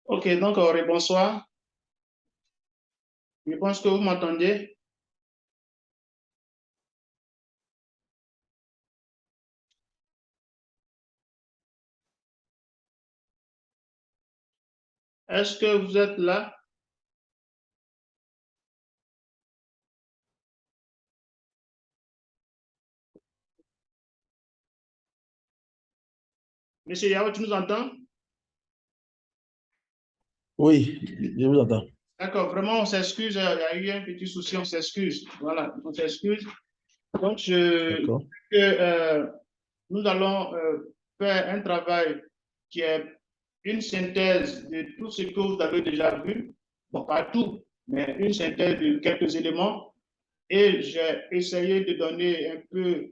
Ok, donc bonsoir. Je pense que vous m'entendez. Est-ce que vous êtes là? Monsieur Yao, tu nous entends? Oui, je vous entends. D'accord, vraiment, on s'excuse. Il y a eu un petit souci, on s'excuse. Voilà, on s'excuse. Donc, D'accord. nous allons faire un travail qui est une synthèse de tout ce que vous avez déjà vu. Bon, pas tout, mais une synthèse de quelques éléments. Et j'ai essayé de donner un peu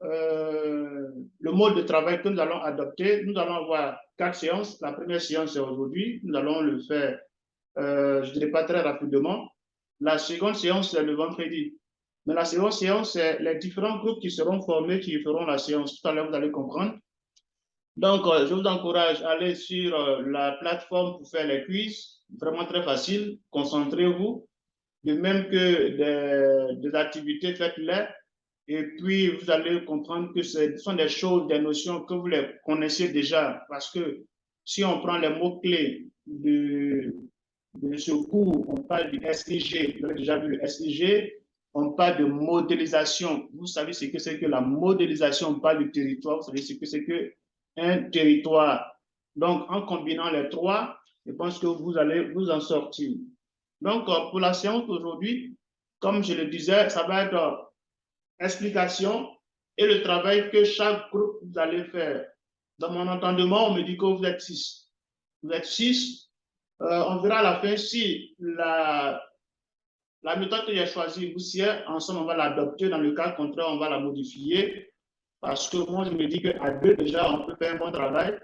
le mode de travail que nous allons adopter. Nous allons avoir 4 séances. La première séance, c'est aujourd'hui. Nous allons le faire, je ne dirais pas très rapidement. La seconde séance, c'est le vendredi. Mais la seconde séance, c'est les différents groupes qui seront formés qui feront la séance. Tout à l'heure, vous allez comprendre. Donc, je vous encourage à aller sur la plateforme pour faire les quiz. Vraiment très facile. Concentrez-vous. De même que des activités, faites-les. Et puis, vous allez comprendre que ce sont des choses, des notions que vous les connaissez déjà. Parce que si on prend les mots-clés de ce cours, on parle du SIG. Vous avez déjà vu le SIG. On parle de modélisation. Vous savez ce que c'est que la modélisation. On parle du territoire. Vous savez ce que c'est qu'un territoire. Donc, en combinant les trois, je pense que vous allez vous en sortir. Donc, pour la séance d'aujourd'hui, comme je le disais, ça va être explication et le travail que chaque groupe vous allez faire. Dans mon entendement, on me dit que vous êtes 6. Vous êtes 6. On verra à la fin si la méthode que j'ai choisie vous sied. Ensemble, on va l'adopter. Dans le cas contraire, on va la modifier. Parce que moi, je me dis qu'à deux, déjà, on peut faire un bon travail.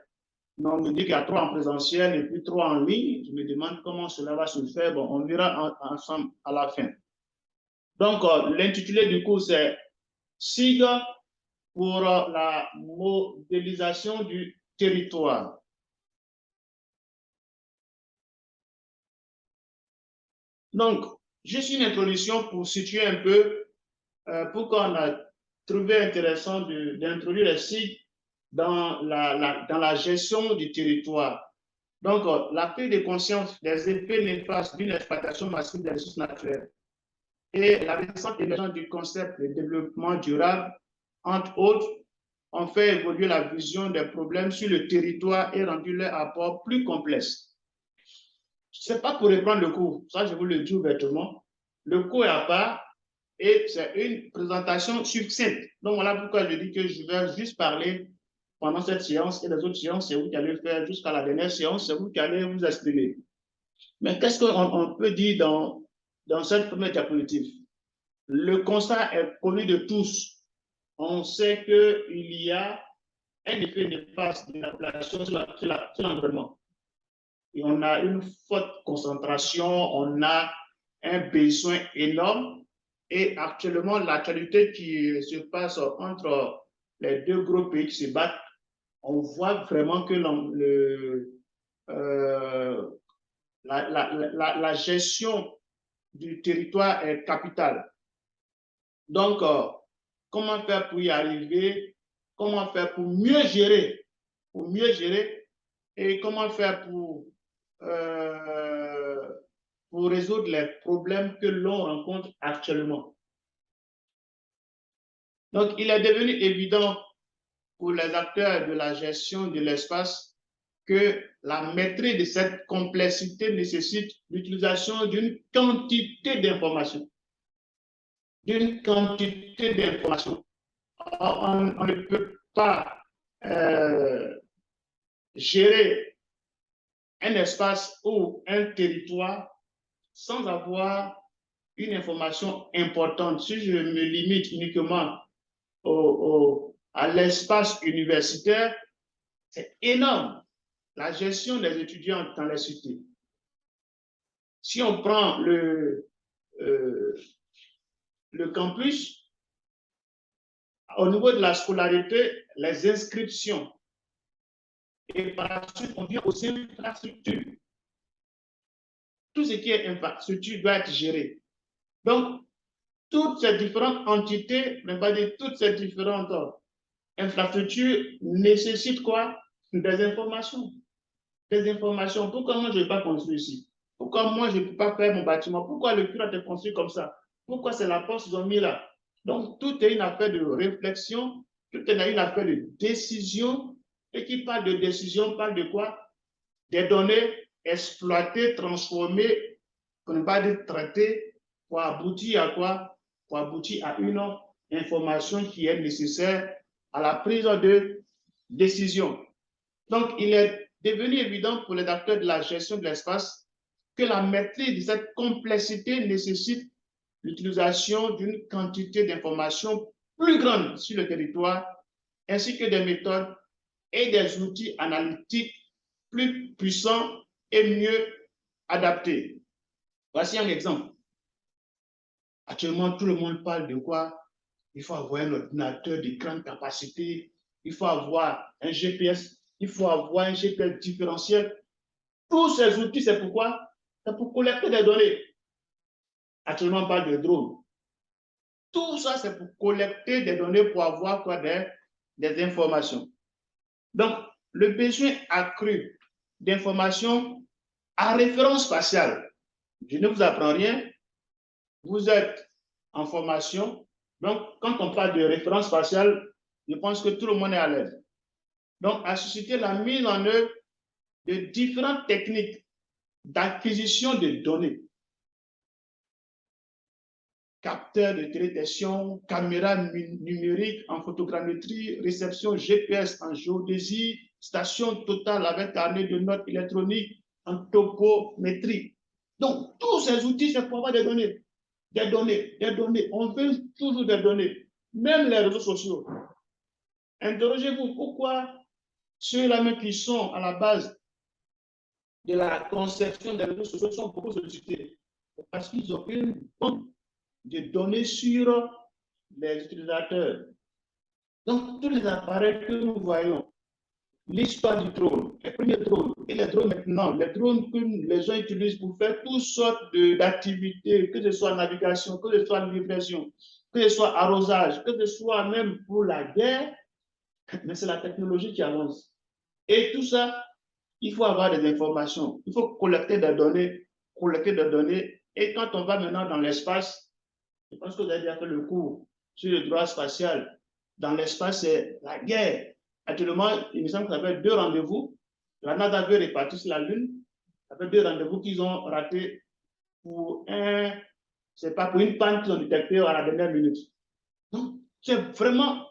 Mais on me dit qu'il y a 3 en présentiel et puis 3 en ligne. Je me demande comment cela va se faire. Bon, on verra ensemble à la fin. Donc, l'intitulé du cours, c'est SIG pour la modélisation du territoire. Donc, juste une introduction pour situer un peu pourquoi on a trouvé intéressant d'introduire les SIG dans la gestion du territoire. Donc, la prise de conscience des effets néfastes d'une exploitation massive des ressources naturelles et la récente émergence du concept de développement durable, entre autres, ont fait évoluer la vision des problèmes sur le territoire et rendu leur apport plus complexe. Ce n'est pas pour reprendre le cours, ça je vous le dis ouvertement. Le cours est à part et c'est une présentation succincte. Donc voilà pourquoi je dis que je vais juste parler pendant cette séance et les autres séances, c'est vous qui allez faire jusqu'à la dernière séance, c'est vous qui allez vous exprimer. Mais qu'est-ce qu'on peut dire dans cette première diapositive? Le constat est connu de tous. On sait qu'il y a un effet néfaste de la population sur l'environnement. Et on a une forte concentration, on a un besoin énorme. Et actuellement, l'actualité qui se passe entre les deux gros pays qui se battent, on voit vraiment que euh, la gestion du territoire est capitale. Donc, comment faire pour y arriver? Comment faire pour mieux gérer? Pour mieux gérer et comment faire pour résoudre les problèmes que l'on rencontre actuellement. Donc, il est devenu évident pour les acteurs de la gestion de l'espace que la maîtrise de cette complexité nécessite l'utilisation d'une quantité d'informations. D'une quantité d'informations. On ne peut pas gérer un espace ou un territoire sans avoir une information importante. Si je me limite uniquement à l'espace universitaire, c'est énorme. La gestion des étudiants dans les cités. Si on prend le campus, au niveau de la scolarité, les inscriptions, et par la suite, on vient aux infrastructures. tout ce qui est infrastructure doit être géré. Donc, toutes ces différentes entités, même pas dire toutes ces différentes infrastructures nécessitent quoi? Des informations. Des informations. Pourquoi moi je ne vais pas construire ici? Pourquoi moi je ne peux pas faire mon bâtiment? Pourquoi le curé a été construit comme ça? Pourquoi c'est la poste qu'ils ont mis là? Donc, tout est une affaire de réflexion, tout est une affaire de décision. Et qui parle de décision parle de quoi? Des données exploitées, transformées, pour ne pas dire traitées, pour aboutir à quoi? Pour aboutir à une information qui est nécessaire à la prise de décision. Donc, il est devenu évident pour les acteurs de la gestion de l'espace que la maîtrise de cette complexité nécessite l'utilisation d'une quantité d'informations plus grande sur le territoire, ainsi que des méthodes et des outils analytiques plus puissants et mieux adaptés. Voici un exemple. Actuellement, tout le monde parle de quoi? Il faut avoir un ordinateur de grande capacité, il faut avoir un GPS, il faut avoir un GPS différentiel. Tous ces outils, c'est pourquoi? C'est pour collecter des données. Actuellement, on parle de drones. Tout ça, c'est pour collecter des données pour avoir quoi? Des informations. Donc, le besoin accru d'informations à référence spatiale. Je ne vous apprends rien. Vous êtes en formation. Donc, quand on parle de référence spatiale, je pense que tout le monde est à l'aise. Donc, à susciter la mise en œuvre de différentes techniques d'acquisition de données. Capteurs de télédétection, caméras numériques en photogrammétrie, réception GPS en géodésie, station totale avec carnet de notes électroniques en topométrie. Donc, tous ces outils, c'est pour avoir des données. Des données, des données. On veut toujours des données. Même les réseaux sociaux. Interrogez-vous pourquoi ceux-là même qui sont à la base de la conception des réseaux sociaux sont beaucoup sollicités. Parce qu'ils ont une banque de données sur les utilisateurs. Donc, tous les appareils que nous voyons, l'histoire du drone, les premiers drones et les drones maintenant, les drones que les gens utilisent pour faire toutes sortes d'activités, que ce soit navigation, que ce soit livraison, que ce soit arrosage, que ce soit même pour la guerre, mais c'est la technologie qui avance. Et tout ça, il faut avoir des informations, il faut collecter des données, et quand on va maintenant dans l'espace, je pense que vous avez déjà fait le cours sur le droit spatial. Dans l'espace, c'est la guerre. Actuellement, il me semble qu'il y avait 2 rendez-vous. La NASA veut répartir sur la Lune. Il y avait 2 rendez-vous qu'ils ont ratés pour c'est pas pour une panne qu'ils ont détectée à la dernière minute. Donc, c'est vraiment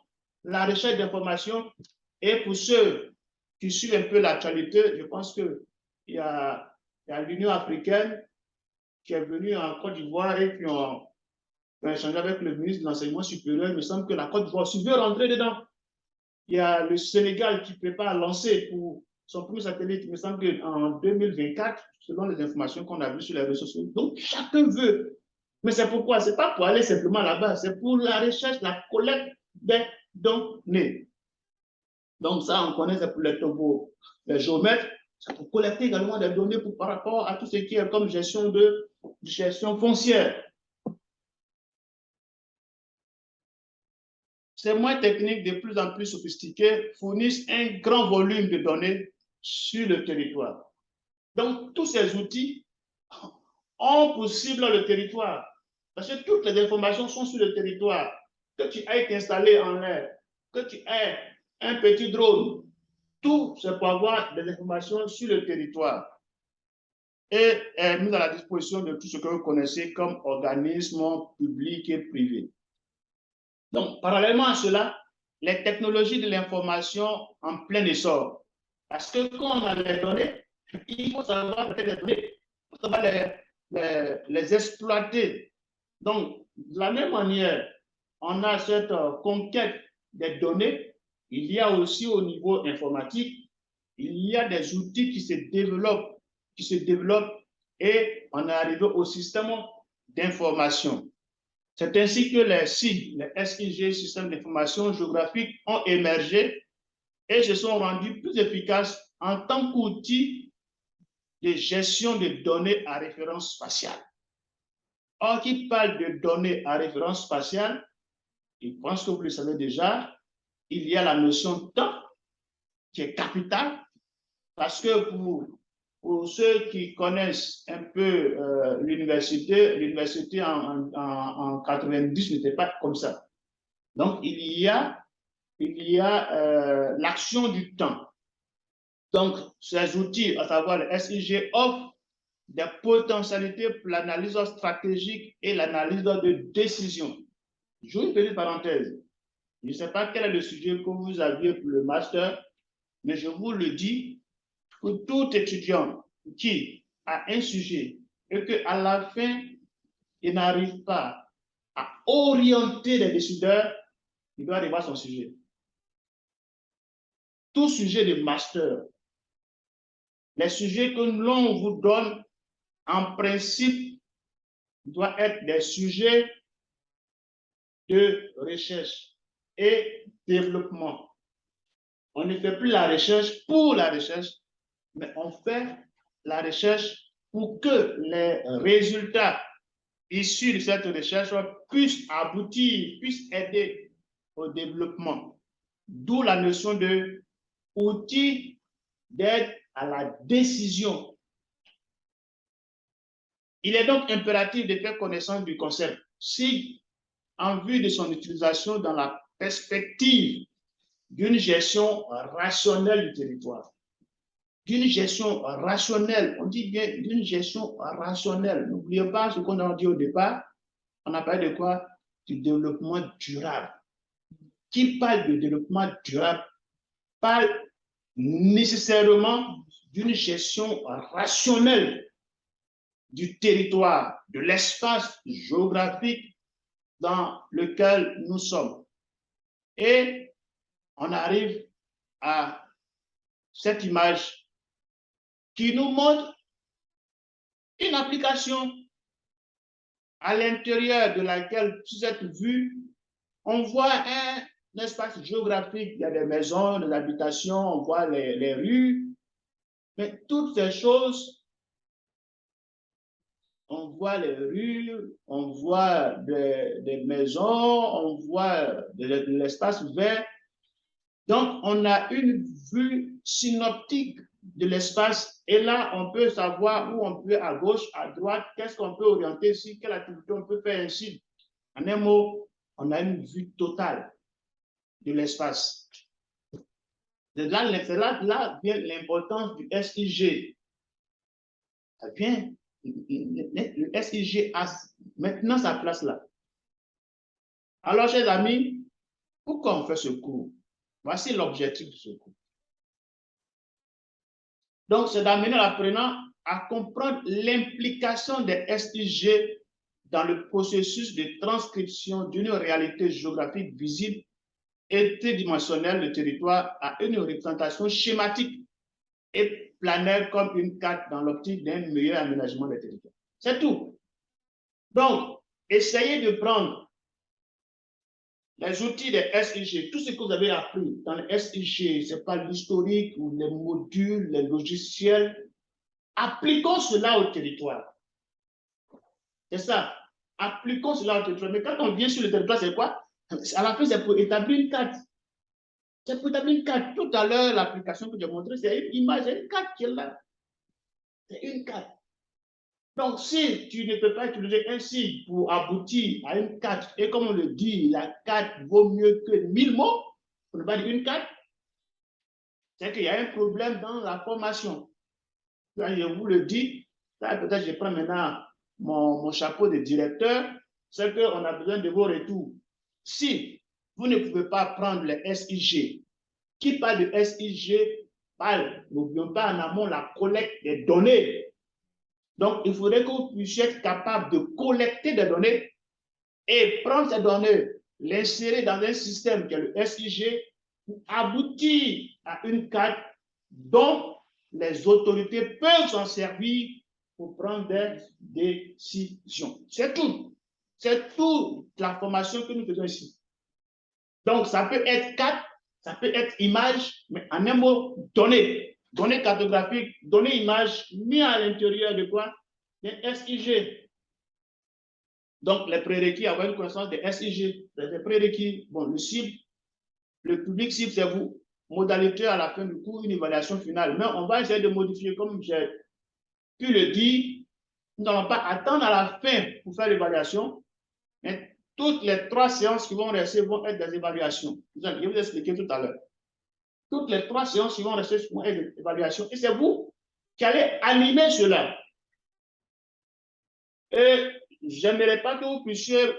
la recherche d'informations. Et pour ceux qui suivent un peu l'actualité, je pense qu'il y a l'Union africaine qui est venue en Côte d'Ivoire et qui ont échangé avec le ministre de l'Enseignement supérieur. Il me semble que la Côte d'Ivoire aussi veut rentrer dedans. Il y a le Sénégal qui prépare à lancer pour son premier satellite, il me semble qu'en 2024, selon les informations qu'on a vues sur les réseaux sociaux. Donc, chacun veut. Mais c'est pourquoi? Ce n'est pas pour aller simplement là-bas, c'est pour la recherche, la collecte des données. Donc, ça, on connaît, c'est pour les géomètres, c'est pour collecter également des données par rapport à tout ce qui est comme gestion foncière. Ces moyens techniques de plus en plus sophistiqués fournissent un grand volume de données sur le territoire. Donc, tous ces outils ont pour cible le territoire. Parce que toutes les informations sont sur le territoire. Que tu aies installé en l'air, que tu aies un petit drone, tout c'est pour avoir des informations sur le territoire. Et est mis à la disposition de tout ce que vous connaissez comme organismes publics et privés. Donc, parallèlement à cela, les technologies de l'information en plein essor. Parce que quand on a les données, il faut savoir les données, il faut savoir les exploiter. Donc, de la même manière, on a cette conquête des données. Il y a aussi au niveau informatique, il y a des outils qui se développent et on est arrivé au système d'information. C'est ainsi que les SIG, les SIG, systèmes d'information géographique, ont émergé et se sont rendus plus efficaces en tant qu'outils de gestion de données à référence spatiale. Or, qui parle de données à référence spatiale, je pense que vous le savez déjà, il y a la notion de temps qui est capitale, parce que pour ceux qui connaissent un peu l'université en 90 n'était pas comme ça. Donc, il y a l'action du temps. Donc, ces outils, à savoir le SIG, offrent des potentialités pour l'analyse stratégique et l'analyse de décision. J'ouvre une petite parenthèse. Je ne sais pas quel est le sujet que vous aviez pour le master, mais je vous le dis, pour tout étudiant qui a un sujet et qu'à la fin, il n'arrive pas à orienter les décideurs, il doit revoir son sujet. Tout sujet de master, les sujets que l'on vous donne, en principe, doivent être des sujets de recherche et développement. On ne fait plus la recherche pour la recherche, mais on fait la recherche pour que les résultats issus de cette recherche puissent aboutir, puissent aider au développement. D'où la notion de outil d'aide à la décision. Il est donc impératif de faire connaissance du concept si, en vue de son utilisation dans la perspective d'une gestion rationnelle du territoire. D'une gestion rationnelle, on dit bien d'une gestion rationnelle. N'oubliez pas ce qu'on a dit au départ, on a parlé de quoi? Du développement durable. Qui parle de développement durable parle nécessairement d'une gestion rationnelle du territoire, de l'espace géographique dans lequel nous sommes. Et on arrive à cette image qui nous montre une application à l'intérieur de laquelle, sur cette vue, on voit un espace géographique. Il y a des maisons, des habitations, on voit les rues, mais toutes ces choses, on voit les rues, on voit des maisons, on voit de l'espace vert. Donc, on a une vue synoptique de l'espace et là, on peut savoir où on peut, à gauche, à droite, qu'est-ce qu'on peut orienter ici, quelle activité on peut faire ainsi. En un mot, on a une vue totale de l'espace. C'est là vient l'importance du SIG. Le SIG a maintenant sa place là. Alors, chers amis, pourquoi on fait ce cours? Voici l'objectif de ce cours. Donc, c'est d'amener l'apprenant à comprendre l'implication des SIG dans le processus de transcription d'une réalité géographique visible et tridimensionnelle du territoire à une représentation schématique et planaire comme une carte dans l'optique d'un meilleur aménagement des territoires. C'est tout. Donc, essayez de prendre les outils des SIG, tout ce que vous avez appris dans les SIG, ce n'est pas l'historique ou les modules, les logiciels. Appliquons cela au territoire. C'est ça. Appliquons cela au territoire. Mais quand on vient sur le territoire, c'est quoi? À la fin, c'est pour établir une carte. C'est pour établir une carte. Tout à l'heure, l'application que j'ai montrée, c'est une image, c'est une carte qui est là. C'est une carte. Donc, si tu ne peux pas utiliser un site pour aboutir à une carte, et comme on le dit, la carte vaut mieux que 1000 mots, pour ne pas dire une carte, c'est qu'il y a un problème dans la formation. Là, je vous le dis, là, peut-être je prends maintenant mon chapeau de directeur, c'est qu'on a besoin de vos retours. Si vous ne pouvez pas prendre les SIG, qui parle de SIG parle, n'oublions pas en amont la collecte des données. Donc, il faudrait que vous puissiez être capable de collecter des données et prendre ces données, l'insérer dans un système qui est le SIG pour aboutir à une carte dont les autorités peuvent s'en servir pour prendre des décisions. C'est tout. C'est toute la formation que nous faisons ici. Donc, ça peut être carte, ça peut être image, mais en un mot, données. données cartographiques, données images, mis à l'intérieur de quoi? Des SIG. Donc, les prérequis, avoir une connaissance des SIG, des prérequis. Bon, le cible, le public cible, c'est vous. Modalité à la fin du cours, une évaluation finale. Mais on va essayer de modifier, comme j'ai pu le dire, nous n'allons pas attendre à la fin pour faire l'évaluation, mais toutes les 3 séances qui vont rester vont être des évaluations. Je vais vous expliquer tout à l'heure. Toutes les 3 séances qui vont rester vont être des évaluations. Et c'est vous qui allez animer cela. Et j'aimerais pas que vous puissiez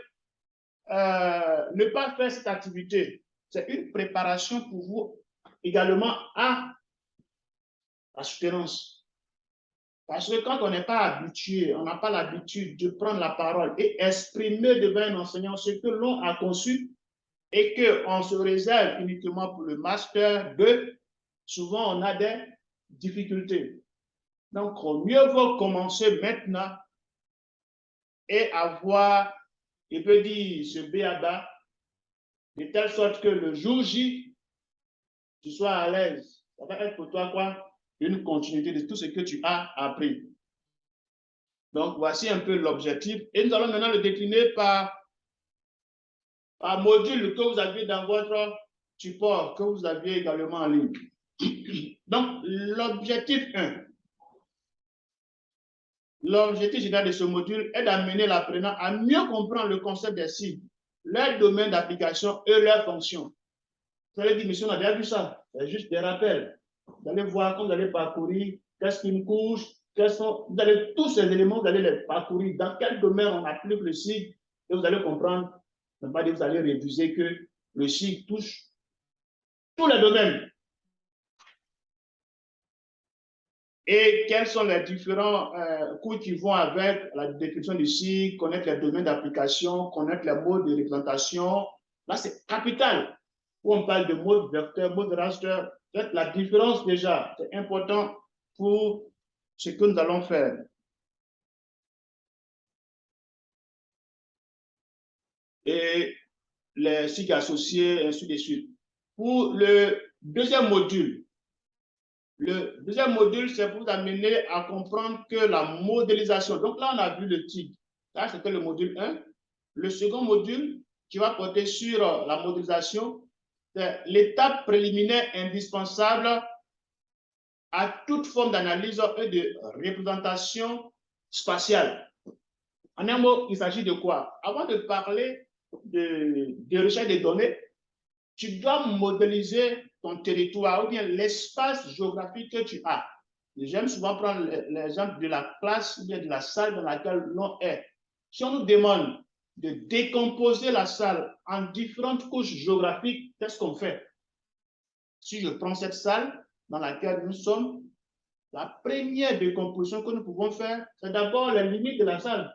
ne pas faire cette activité. C'est une préparation pour vous également à la soutenance. Parce que quand on n'est pas habitué, on n'a pas l'habitude de prendre la parole et exprimer devant un enseignant ce que l'on a conçu et qu'on se réserve uniquement pour le master 2, souvent on a des difficultés. Donc, mieux vaut commencer maintenant et avoir, il peut dire, ce B.A.B.A. de telle sorte que le jour J, tu sois à l'aise. Ça va être pour toi quoi? Une continuité de tout ce que tu as appris. Donc, voici un peu l'objectif. Et nous allons maintenant le décliner par module que vous avez dans votre support, que vous aviez également en ligne. Donc, l'objectif 1. L'objectif général de ce module est d'amener l'apprenant à mieux comprendre le concept des cibles, leur domaine d'application et leurs fonctions. Vous allez dire, monsieur, on a déjà vu ça. C'est juste des rappels. Vous allez voir quand vous allez parcourir, qu'est-ce qu'une couche, vous allez tous ces éléments, vous allez les parcourir. Dans quel domaine on applique le cycle, et vous allez comprendre, non pas dire vous allez réviser que le cycle touche tous les domaines. Et quels sont les différents cours qui vont avec la définition du cycle, connaître les domaines d'application, connaître les modes de représentation. Là, c'est capital. Où on parle de mode vecteur, mode raster, la différence déjà, c'est important pour ce que nous allons faire. Et les cycles associés, ainsi de suite. Pour le deuxième module, c'est pour vous amener à comprendre que la modélisation, donc là, on a vu le TIG. Ça, c'était le module 1. Le second module, qui va porter sur la modélisation, c'est l'étape préliminaire indispensable à toute forme d'analyse et de représentation spatiale. En un mot, il s'agit de quoi? Avant de parler de recherche des données, tu dois modéliser ton territoire ou bien l'espace géographique que tu as. J'aime souvent prendre l'exemple de la classe ou bien de la salle dans laquelle l'on est. Si on nous demande de décomposer la salle en différentes couches géographiques, qu'est-ce qu'on fait? Si je prends cette salle dans laquelle nous sommes, la première décomposition que nous pouvons faire, c'est d'abord les limites de la salle.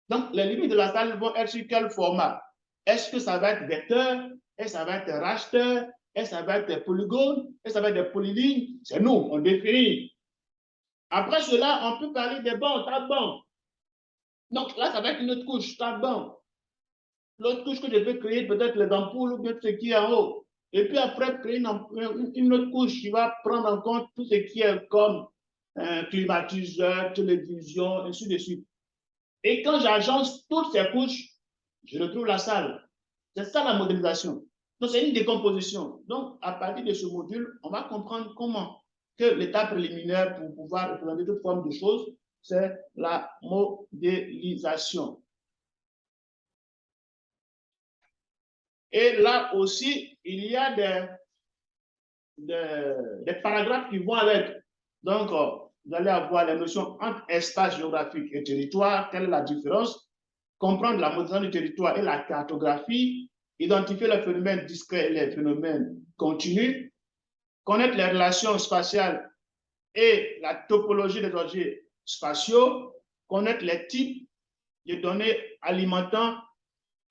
Donc, les limites de la salle vont être sur quel format? Est-ce que ça va être vecteur? Est-ce que ça va être raster? Est-ce que ça va être des polygones? Est-ce que ça va être des polylignes? C'est nous, on définit. Après cela, on peut parler des bancs, tas de bancs. Donc là, ça va être une autre couche, tas de bancs. L'autre couche que je peux créer, peut-être les ampoules ou bien ce qui est en haut. Et puis après, créer une autre couche qui va prendre en compte tout ce qui est comme climatiseur, télévision, ainsi de suite. Et quand j'agence toutes ces couches, je retrouve la salle. C'est ça la modélisation. Donc, c'est une décomposition. Donc, à partir de ce module, on va comprendre comment que l'étape préliminaire pour pouvoir représenter toute forme de choses, c'est la modélisation. Et là aussi, il y a des paragraphes qui vont avec. Donc, vous allez avoir les notions entre espace géographique et territoire, quelle est la différence, comprendre la modélisation du territoire et la cartographie, identifier les phénomènes discrets et les phénomènes continus, connaître les relations spatiales et la topologie des objets spatiaux, connaître les types de données alimentant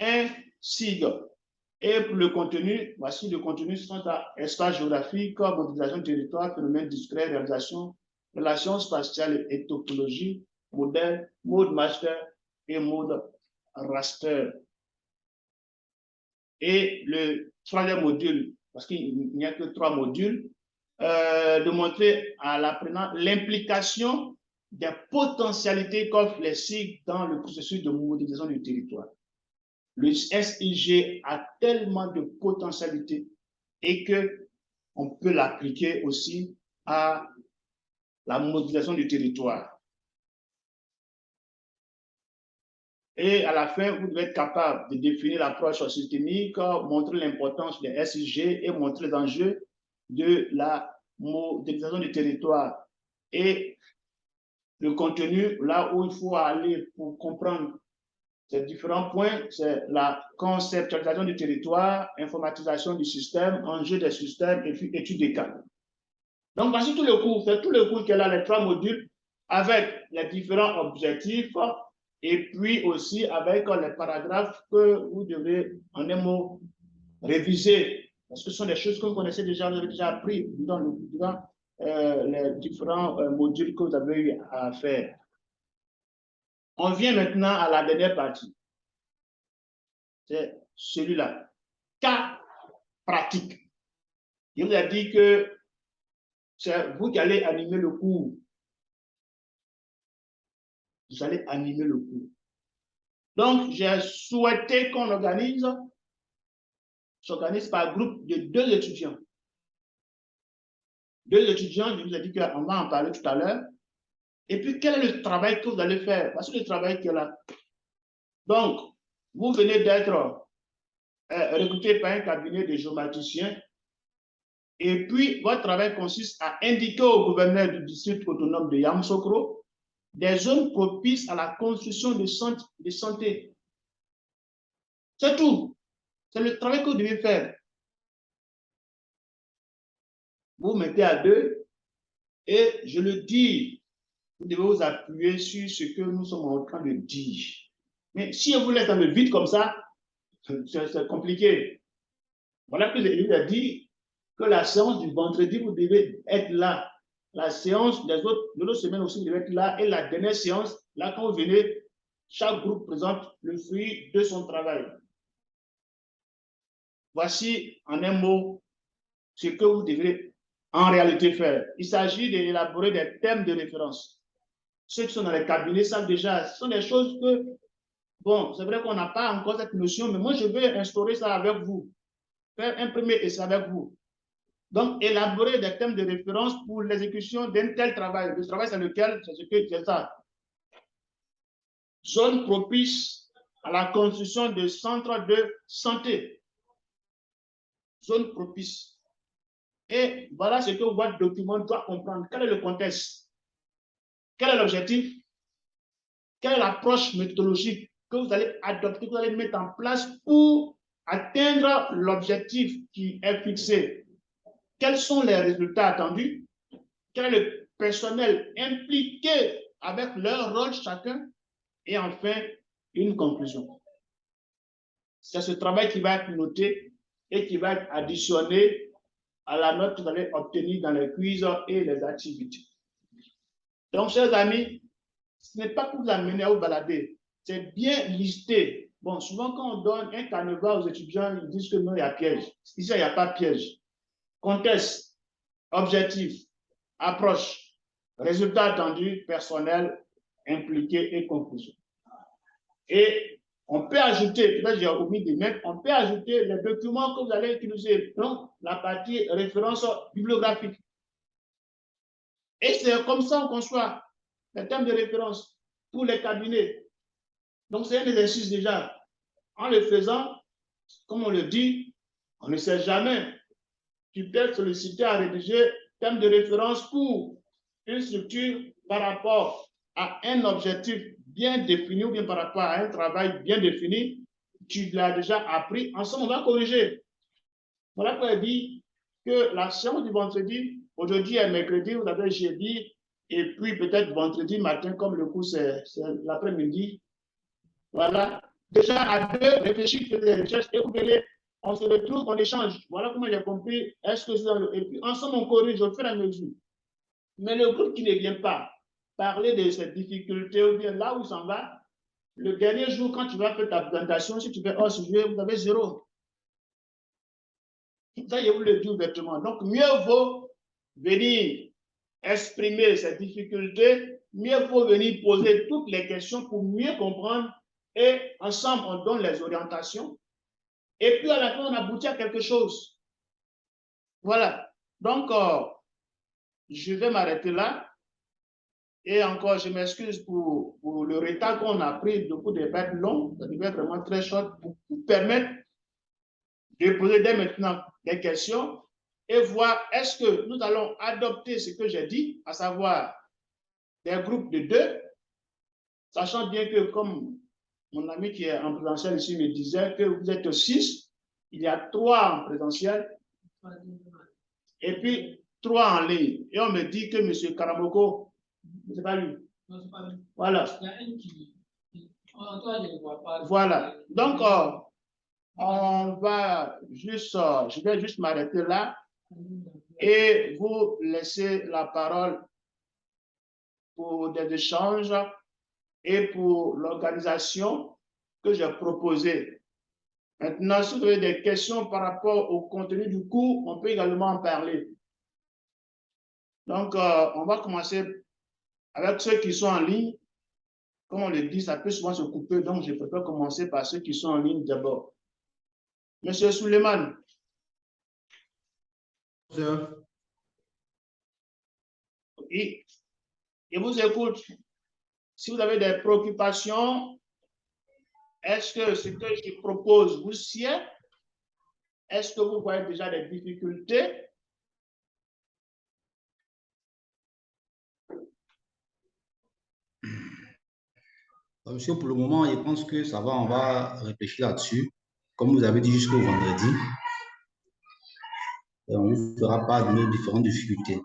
un sigle. Et pour le contenu, voici le contenu sont à espace géographique, modélisation du territoire, phénomènes discrets, réalisation, relations spatiales et topologie, modèle, mode master et mode raster. Et le troisième module, parce qu'il n'y a que 3 modules, de montrer à l'apprenant l'implication des potentialités qu'offrent les cycles dans le processus de modélisation du territoire. Le SIG a tellement de potentialités et qu'on peut l'appliquer aussi à la modélisation du territoire. Et à la fin, vous devez être capable de définir l'approche systémique, montrer l'importance des SIG et montrer les enjeux de la modélisation du territoire. Et le contenu, là où il faut aller pour comprendre ces différents points, c'est la conceptualisation du territoire, informatisation du système, enjeux des systèmes et puis étude des cas. Donc, voici tout le cours. C'est tout le cours qui est là, les 3 modules, avec les différents objectifs et puis aussi avec les paragraphes que vous devez, en un mot, réviser. Parce que ce sont des choses que vous connaissez déjà, vous avez déjà appris durant les différents modules que vous avez eu à faire. On vient maintenant à la dernière partie. C'est celui-là. Cas pratique. Il vous a dit que c'est vous qui allez animer le cours. Vous allez animer le cours. Donc, j'ai souhaité qu'on s'organise par groupe de 2 étudiants. 2 étudiants, je vous ai dit qu'on va en parler tout à l'heure. Et puis, quel est le travail que vous allez faire? Parce que le travail qui est là. Donc, vous venez d'être recruté par un cabinet de géomaticiens. Et puis, votre travail consiste à indiquer au gouverneur du district autonome de Yamoussoukro des zones propices à la construction de centres de santé. C'est tout. C'est le travail que vous devez faire. Vous mettez à 2 et je le dis, vous devez vous appuyer sur ce que nous sommes en train de dire. Mais si vous laissez dans le vide comme ça, c'est compliqué. Voilà que l'Église a dit que la séance du vendredi, vous devez être là. La séance de l'autre semaine aussi, vous devez être là. Et la dernière séance, là, quand vous venez, chaque groupe présente le fruit de son travail. Voici, en un mot, ce que vous devez en réalité faire. Il s'agit d'élaborer des thèmes de référence. Ceux qui sont dans les cabinets savent déjà, ce sont des choses que, bon, c'est vrai qu'on n'a pas encore cette notion, mais moi, je vais instaurer ça avec vous, faire un premier essai avec vous. Donc, élaborer des thèmes de référence pour l'exécution d'un tel travail. Le travail, c'est lequel? C'est ça. Zone propice à la construction de centres de santé. Zone propice. Et voilà ce que votre document doit comprendre. Quel est le contexte? Quel est l'objectif? Quelle est l'approche méthodologique que vous allez adopter, que vous allez mettre en place pour atteindre l'objectif qui est fixé? Quels sont les résultats attendus? Quel est le personnel impliqué avec leur rôle chacun? Et enfin, une conclusion. C'est ce travail qui va être noté et qui va être additionné à la note que vous allez obtenir dans les quiz et les activités. Donc, chers amis, ce n'est pas pour vous amener à vous balader, c'est bien listé. Bon, souvent quand on donne un canevas aux étudiants, ils disent que non, il y a piège. Ici, il n'y a pas de piège. Contexte, objectif, approche, résultat attendu, personnel, impliqué et conclusion. Et on peut ajouter, peut-être j'ai omis de mettre, on peut ajouter les documents que vous allez utiliser, donc la partie référence bibliographique. Et c'est comme ça qu'on conçoit les termes de référence pour les cabinets. Donc c'est un exercice déjà. En le faisant, comme on le dit, on ne sait jamais. Tu peux être sollicité à rédiger termes de référence pour une structure par rapport à un objectif bien défini ou bien par rapport à un travail bien défini. Tu l'as déjà appris. Ensemble, on va corriger. Voilà pourquoi il dit que la séance du vendredi, aujourd'hui est mercredi, vous avez jeudi, et puis peut-être vendredi matin, comme le cours c'est l'après-midi. Voilà. Déjà à 2, réfléchissez, faites des recherches et vous verrez, on se retrouve, on échange. Voilà comment j'ai compris. Est-ce que c'est dans le... Et puis ensemble, on corrige au fur et à mesure. Mais le groupe qui ne vient pas parler de ces difficultés ou bien là où ça va, le dernier jour, quand tu vas faire ta présentation, si tu fais hors sujet, vous avez 0. Ça, je vous le dis ouvertement. Donc, mieux vaut venir exprimer ses difficultés, mieux vaut venir poser toutes les questions pour mieux comprendre et ensemble, on donne les orientations. Et puis, à la fin, on aboutit à quelque chose. Voilà. Donc, je vais m'arrêter là. Et encore, je m'excuse pour le retard qu'on a pris. Beaucoup de bêtes longs. Ça devait être vraiment très short pour permettre de poser dès maintenant des questions et voir est-ce que nous allons adopter ce que j'ai dit, à savoir des groupes de 2, sachant bien que, comme mon ami qui est en présentiel ici me disait que vous êtes 6, il y a 3 en présentiel et puis 3 en ligne. Et on me dit que M. Karamoko, c'est pas lui. Non, c'est pas lui. Voilà. Il y a une qui... Toi, je ne vois pas. Voilà. Donc, on va juste, je vais juste m'arrêter là et vous laisser la parole pour des échanges et pour l'organisation que j'ai proposée. Maintenant, si vous avez des questions par rapport au contenu du cours, on peut également en parler. Donc, on va commencer avec ceux qui sont en ligne. Comme on le dit, ça peut souvent se couper, donc je préfère commencer par ceux qui sont en ligne d'abord. Monsieur Suleiman. Oui, je vous écoute. Si vous avez des préoccupations, est-ce que ce que je propose vous sied? Est-ce que vous voyez déjà des difficultés? Monsieur, pour le moment, je pense que ça va, on va réfléchir là-dessus. Comme vous avez dit jusqu'au vendredi, et on vous fera part de nos différentes difficultés.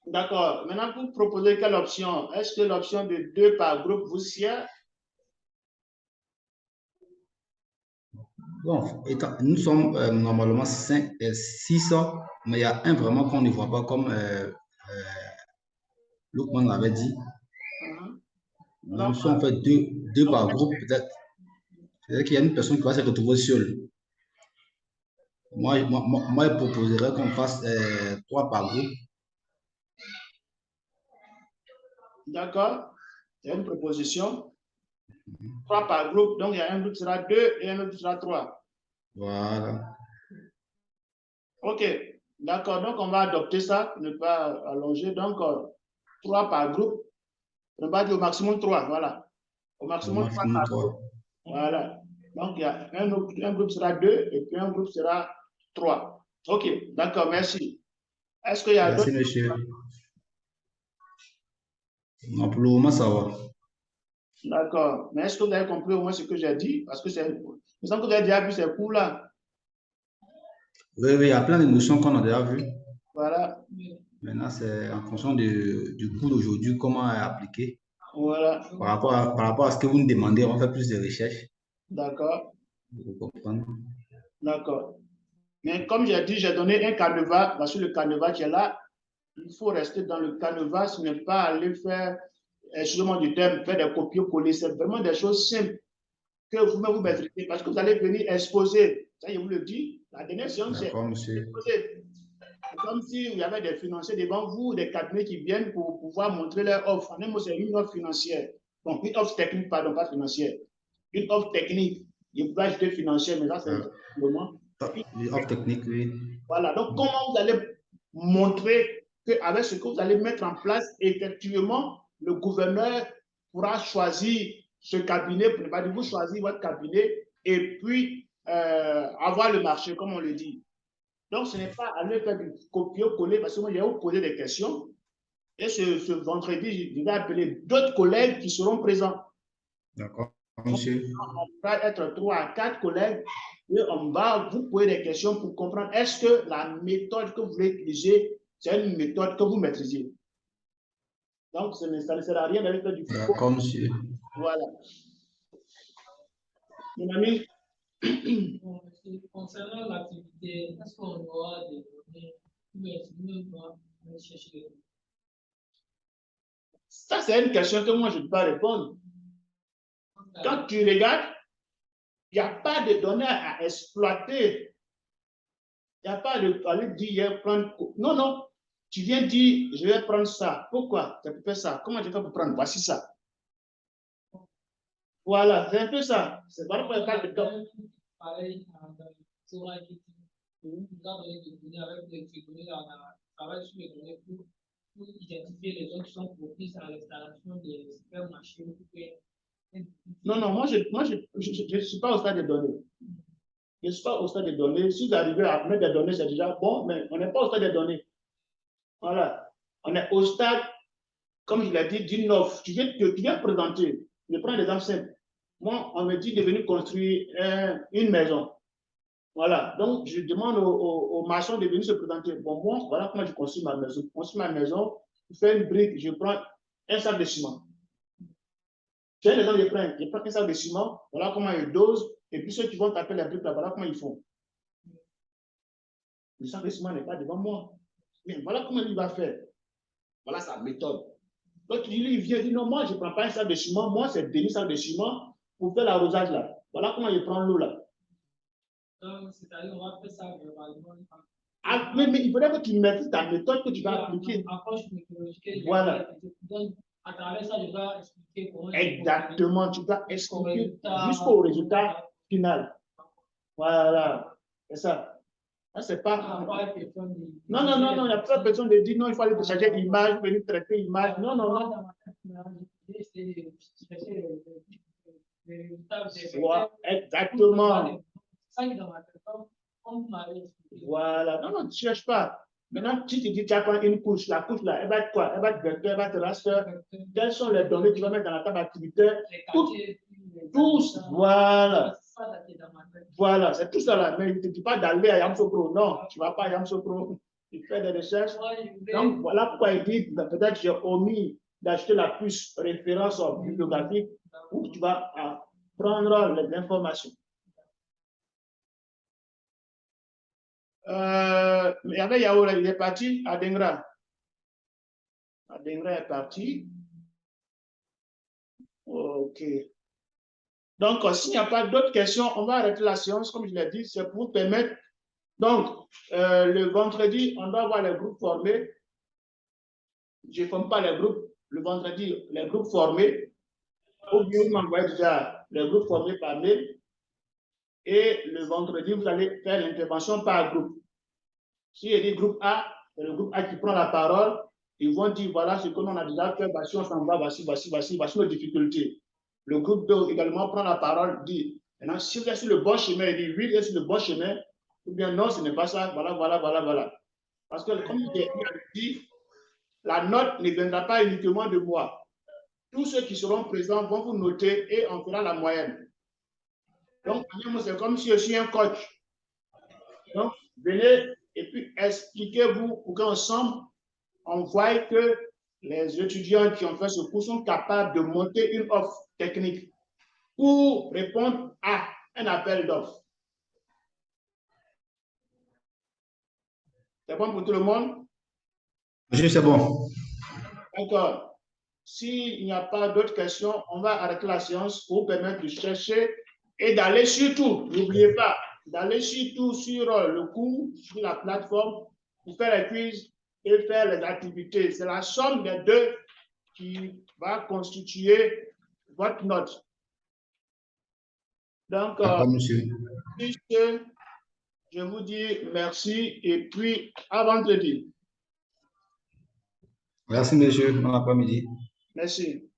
D'accord. Maintenant, vous proposez quelle option? Est-ce que l'option de 2 par groupe vous sied? Bon, nous sommes normalement 6, mais il y a un vraiment qu'on ne voit pas comme Loukman l'avait dit. Nous sommes en fait 2 par groupe, peut-être. C'est-à-dire qu'il y a une personne qui va se retrouver seule. Moi, je proposerais qu'on fasse 3 par groupe. D'accord. C'est une proposition. 3 par groupe. Donc, il y a un groupe qui sera 2 et un autre qui sera 3. Voilà. OK. D'accord. Donc, on va adopter ça, ne pas allonger. Donc, 3 par groupe. On va dire au maximum 3. Voilà. Au maximum 3 par groupe. Voilà. Donc, il y a un groupe sera 2 et puis un groupe sera 3. OK. D'accord. Merci. Est-ce qu'il y a d'autres? Merci, monsieur. Non, pour le moment, ça va. D'accord. Mais est-ce que vous avez compris au moins ce que j'ai dit? Parce que c'est... Il me semble que vous avez déjà vu ces cours-là. Oui, il y a plein de notions qu'on a déjà vues. Voilà. Maintenant, c'est en fonction du cours d'aujourd'hui, comment appliquer. Voilà. Par rapport à ce que vous nous demandez, on fait plus de recherches. D'accord. Vous comprenez? D'accord. Mais comme j'ai dit, j'ai donné un canevas. Parce que le canevas qui est là, il faut rester dans le canevas, ce n'est pas aller faire, excusez-moi du terme, faire des copier-coller. C'est vraiment des choses simples que vous-même vous maîtrisez. Parce que vous allez venir exposer. Ça, je vous le dis. La dernière séance, c'est exposer. Comme s'il y avait des financiers devant vous, des cabinets qui viennent pour pouvoir montrer leur offre. En un mot, c'est une offre financière. Donc, une offre technique, pardon, pas financière. Une offre technique. Je peux ajouter financière, mais là, c'est le moment. Une offre technique, oui. Voilà. Donc, comment vous allez montrer qu'avec ce que vous allez mettre en place, effectivement, le gouverneur pourra choisir ce cabinet, pour ne pas dire vous choisir votre cabinet, et puis avoir le marché, comme on le dit. Donc, ce n'est pas aller faire du copier-coller, parce que moi, j'ai vous poser des questions. Et ce vendredi, je vais appeler d'autres collègues qui seront présents. D'accord, monsieur. On va être 3 à 4 collègues et on va vous poser des questions pour comprendre est-ce que la méthode que vous voulez utiliser, c'est une méthode que vous maîtrisez. Donc, ça ne sert à rien d'aller faire du copier. D'accord, monsieur. Voilà. Mon ami. Concernant l'activité, est-ce qu'on aura des données ou chercher des données? Ça, c'est une question que moi, je ne peux pas répondre. Quand tu regardes, il n'y a pas de données à exploiter. Il n'y a pas de aller dire, prendre. Non, non. Tu viens dire, je vais prendre ça. Pourquoi tu peux faire ça? Comment tu fais pour prendre? Voici ça. Voilà, c'est un peu ça. C'est pas pour faire de temps. Pareil, nous avons donné des données avec les données, on travaille sur les données pour identifier les zones qui sont propices à l'installation des supermarchés. Non, non, moi, je ne suis pas au stade des données. Je ne suis pas au stade des données. Si vous arrivez à mettre des données, c'est déjà bon, mais on n'est pas au stade des données. Voilà. On est au stade, comme je l'ai dit, d'une offre. Tu viens présenter. Je prends l'exemple simple. Moi, on me dit de venir construire une maison. Voilà. Donc, je demande aux maçons de venir se présenter. Bon, moi, voilà comment je construis ma maison. Je construis ma maison, je fais une brique, je prends un sac de ciment. J'ai les gens, je prends un sac de ciment, voilà comment ils dosent, et puis ceux qui vont taper les briques là, voilà comment ils font. Le sac de ciment n'est pas devant moi. Mais voilà comment il va faire. Voilà sa méthode. Donc, lui, il vient, il dit non, moi, je ne prends pas un sac de ciment, moi, c'est demi sac de ciment pour faire l'arrosage là. Voilà comment il prend l'eau là. C'est-à-dire, on va faire ça verbalement. Ah, mais il faudrait que tu maîtrises ta méthode que tu vas appliquer. Voilà. À travers ça, je dois expliquer comment. Exactement, tu dois expliquer jusqu'au résultat final. Voilà, c'est ça. C'est pas. Non, non, non, non, il n'y a pas personne de dire non, il faut aller télécharger l'image, venir traiter l'image. Non, non, non. Exactement. Voilà, non, non, tu ne cherches pas. Maintenant, si tu dis tu apprends une couche, la couche là, elle va être quoi? Elle va être vecteur, elle va être raster. Quelles sont les données que tu vas mettre dans la table activité? Tous, voilà. Voilà, c'est tout ça là. Mais il ne te dit pas d'aller à Yamsopro. Non, tu ne vas pas à Yamsopro. Tu fais des recherches. Donc, voilà pourquoi il dit peut-être j'ai omis d'acheter la puce référence bibliographique où tu vas prendre les informations. Il y avait Yaoura, il est parti. Adengra. Adengra est parti. OK. Donc, s'il n'y a pas d'autres questions, on va arrêter la séance, comme je l'ai dit, c'est pour permettre. Donc, le vendredi, on doit avoir les groupes formés. Je ne forme pas les groupes. Le vendredi, les groupes formés. Ou bien vous m'envoyez déjà les groupes formés par mail. Et le vendredi, vous allez faire l'intervention par groupe. Si il dit groupe A, c'est le groupe A qui prend la parole. Ils vont dire voilà ce que l'on a déjà fait, voici on s'en va, voici nos difficultés. Le groupe 2 également prend la parole, dit maintenant, si vous êtes sur le bon chemin, il dit oui, vous êtes sur le bon chemin, ou bien non, ce n'est pas ça, voilà. Parce que comme il a dit, la note ne viendra pas uniquement de moi. Tous ceux qui seront présents vont vous noter et on fera la moyenne. Donc, c'est comme si je suis un coach. Donc, venez et puis expliquez-vous pour qu'ensemble, on voit que les étudiants qui ont fait ce cours sont capables de monter une offre technique pour répondre à un appel d'offres. C'est bon pour tout le monde? Oui, c'est bon. D'accord. S'il n'y a pas d'autres questions, on va arrêter la séance pour permettre de chercher et d'aller surtout, n'oubliez pas, d'aller surtout sur le cours, sur la plateforme, pour faire les quiz et faire les activités. C'est la somme des deux qui va constituer votre note. Donc, je vous dis merci et puis à vendredi. Merci, monsieur. Bon après-midi. Merci.